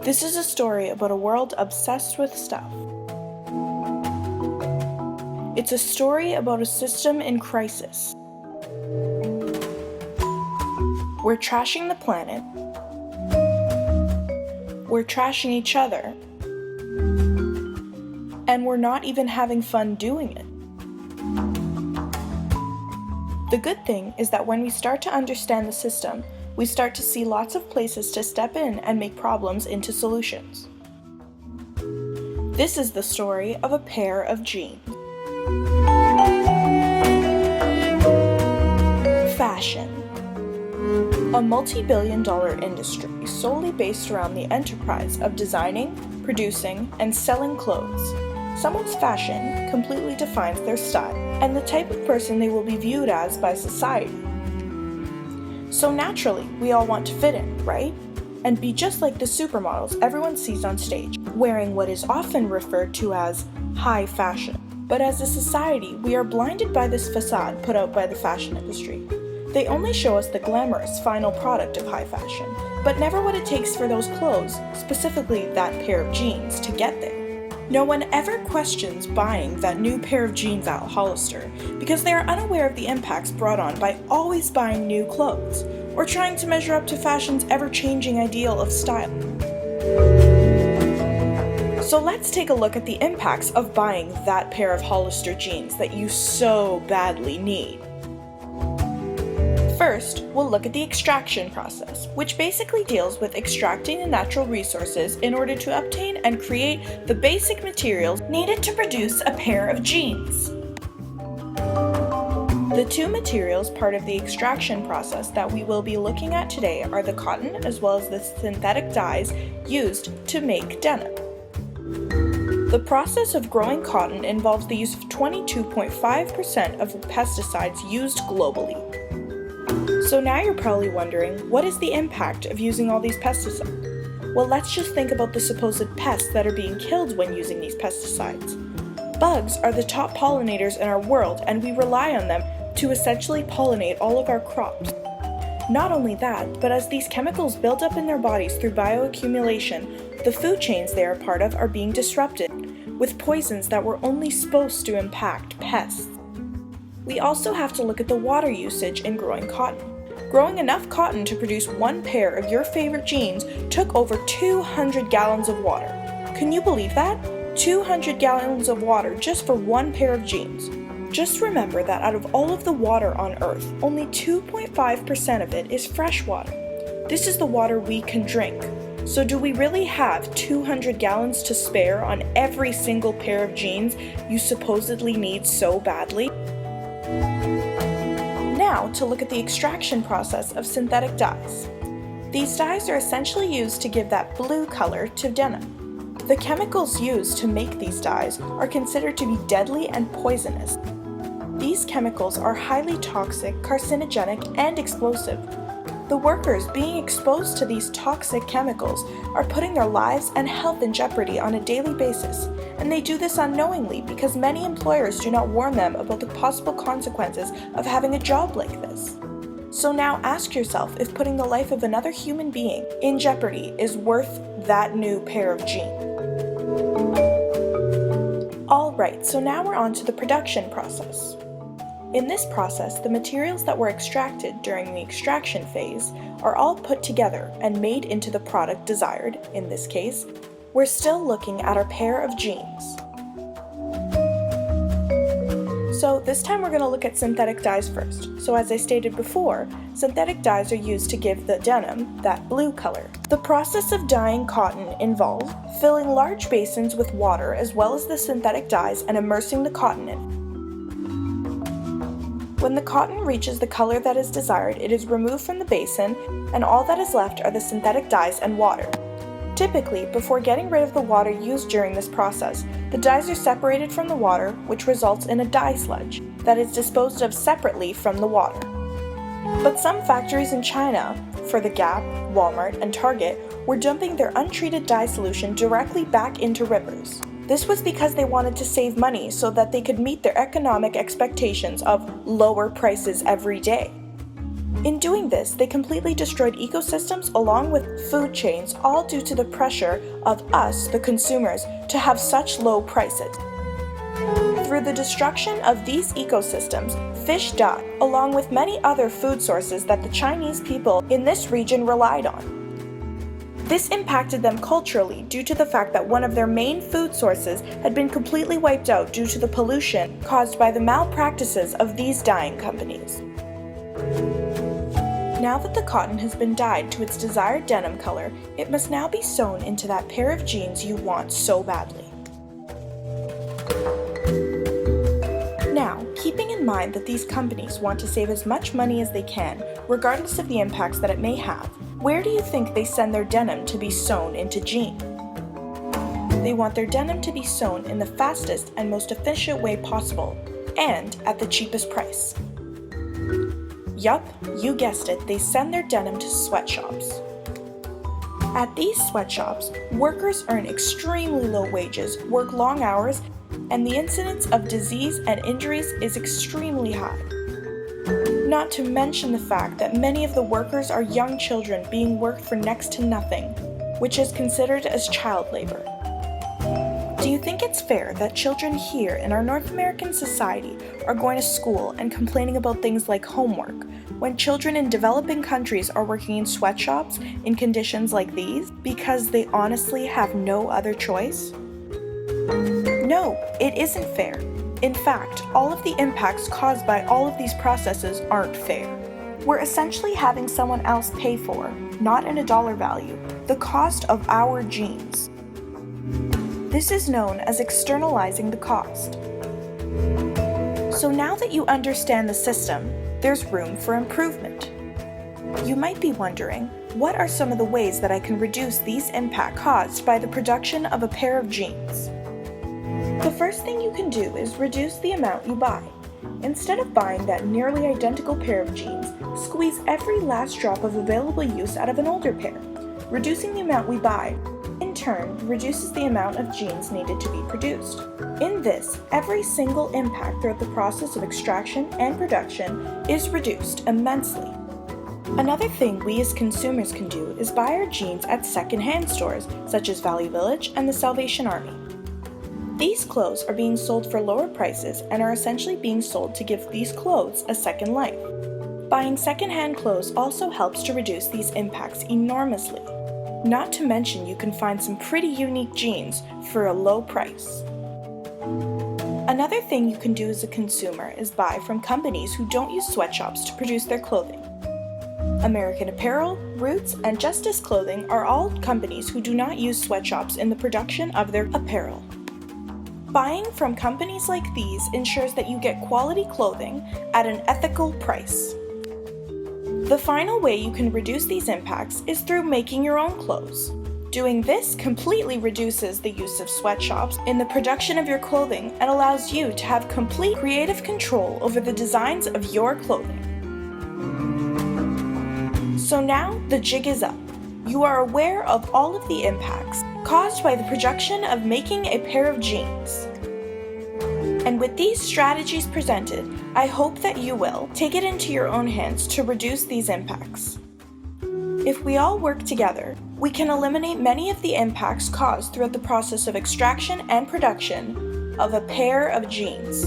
This is a story about a world obsessed with stuff. It's a story about a system in crisis. We're trashing the planet. We're trashing each other. And we're not even having fun doing it. The good thing is that when we start to understand the system, we start to see lots of places to step in and make problems into solutions. This is the story of a pair of jeans. Fashion. A multi-billion-dollar industry solely based around the enterprise of designing, producing, and selling clothes. Someone's fashion completely defines their style and the type of person they will be viewed as by society. So naturally, we all want to fit in, right? And be just like the supermodels everyone sees on stage, wearing what is often referred to as high fashion. But as a society, we are blinded by this facade put out by the fashion industry. They only show us the glamorous final product of high fashion, but never what it takes for those clothes, specifically that pair of jeans, to get there. No one ever questions buying that new pair of jeans at Hollister because they are unaware of the impacts brought on by always buying new clothes, or trying to measure up to fashion's ever-changing ideal of style. So let's take a look at the impacts of buying that pair of Hollister jeans that you so badly need. First, we'll look at the extraction process, which basically deals with extracting the natural resources in order to obtain and create the basic materials needed to produce a pair of jeans. The two materials part of the extraction process that we will be looking at today are the cotton as well as the synthetic dyes used to make denim. The process of growing cotton involves the use of 22.5% of pesticides used globally. So now you're probably wondering, what is the impact of using all these pesticides? Well, let's just think about the supposed pests that are being killed when using these pesticides. Bugs are the top pollinators in our world, and we rely on them to essentially pollinate all of our crops. Not only that, but as these chemicals build up in their bodies through bioaccumulation, the food chains they are part of are being disrupted, with poisons that were only supposed to impact pests. We also have to look at the water usage in growing cotton. Growing enough cotton to produce one pair of your favorite jeans took over 200 gallons of water. Can you believe that? 200 gallons of water just for one pair of jeans. Just remember that out of all of the water on Earth, only 2.5% of it is fresh water. This is the water we can drink. So do we really have 200 gallons to spare on every single pair of jeans you supposedly need so badly? Now to look at the extraction process of synthetic dyes. These dyes are essentially used to give that blue color to denim. The chemicals used to make these dyes are considered to be deadly and poisonous. These chemicals are highly toxic, carcinogenic, and explosive. The workers being exposed to these toxic chemicals are putting their lives and health in jeopardy on a daily basis, and they do this unknowingly because many employers do not warn them about the possible consequences of having a job like this. So now ask yourself if putting the life of another human being in jeopardy is worth that new pair of jeans. Alright, so now we're on to the production process. In this process, the materials that were extracted during the extraction phase are all put together and made into the product desired. In this case, we're still looking at our pair of jeans. So this time we're going to look at synthetic dyes first. So as I stated before, synthetic dyes are used to give the denim that blue color. The process of dyeing cotton involves filling large basins with water as well as the synthetic dyes and immersing the cotton in it. When the cotton reaches the color that is desired, it is removed from the basin, and all that is left are the synthetic dyes and water. Typically, before getting rid of the water used during this process, the dyes are separated from the water, which results in a dye sludge that is disposed of separately from the water. But some factories in China, for the Gap, Walmart, and Target, were dumping their untreated dye solution directly back into rivers. This was because they wanted to save money so that they could meet their economic expectations of lower prices every day. In doing this, they completely destroyed ecosystems along with food chains, all due to the pressure of us, the consumers, to have such low prices. Through the destruction of these ecosystems, fish died, along with many other food sources that the Chinese people in this region relied on. This impacted them culturally due to the fact that one of their main food sources had been completely wiped out due to the pollution caused by the malpractices of these dyeing companies. Now that the cotton has been dyed to its desired denim color, it must now be sewn into that pair of jeans you want so badly. Now, keeping in mind that these companies want to save as much money as they can, regardless of the impacts that it may have, where do you think they send their denim to be sewn into jeans? They want their denim to be sewn in the fastest and most efficient way possible, and at the cheapest price. Yup, you guessed it, they send their denim to sweatshops. At these sweatshops, workers earn extremely low wages, work long hours, and the incidence of disease and injuries is extremely high. Not to mention the fact that many of the workers are young children being worked for next to nothing, which is considered as child labor. Do you think it's fair that children here in our North American society are going to school and complaining about things like homework, when children in developing countries are working in sweatshops in conditions like these because they honestly have no other choice? No, it isn't fair. In fact, all of the impacts caused by all of these processes aren't fair. We're essentially having someone else pay for, not in a dollar value, the cost of our jeans. This is known as externalizing the cost. So now that you understand the system, there's room for improvement. You might be wondering, what are some of the ways that I can reduce these impacts caused by the production of a pair of jeans? The first thing you can do is reduce the amount you buy. Instead of buying that nearly identical pair of jeans, squeeze every last drop of available use out of an older pair. Reducing the amount we buy, in turn, reduces the amount of jeans needed to be produced. In this, every single impact throughout the process of extraction and production is reduced immensely. Another thing we as consumers can do is buy our jeans at second-hand stores such as Value Village and the Salvation Army. These clothes are being sold for lower prices and are essentially being sold to give these clothes a second life. Buying second-hand clothes also helps to reduce these impacts enormously. Not to mention you can find some pretty unique jeans for a low price. Another thing you can do as a consumer is buy from companies who don't use sweatshops to produce their clothing. American Apparel, Roots, and Justice Clothing are all companies who do not use sweatshops in the production of their apparel. Buying from companies like these ensures that you get quality clothing at an ethical price. The final way you can reduce these impacts is through making your own clothes. Doing this completely reduces the use of sweatshops in the production of your clothing and allows you to have complete creative control over the designs of your clothing. So now the jig is up. You are aware of all of the impacts caused by the production of making a pair of jeans. And with these strategies presented, I hope that you will take it into your own hands to reduce these impacts. If we all work together, we can eliminate many of the impacts caused throughout the process of extraction and production of a pair of jeans.